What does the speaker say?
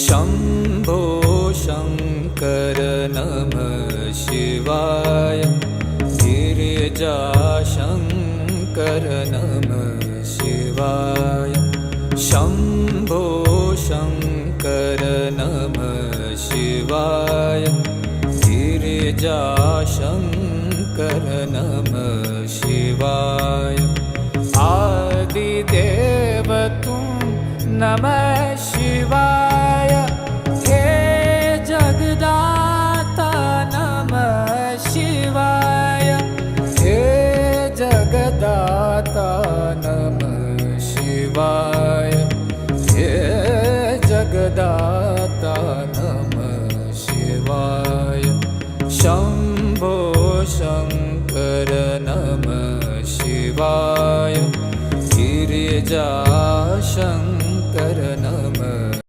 शम्भो शङ्कर नमः शिवाय गिरिजाशङ्कर नमः शिवाय शम्भो शङ्कर नमः शिवाय गिरिजाशङ्कर नमः शिवाय आदिदेव तुम नमः शिवाय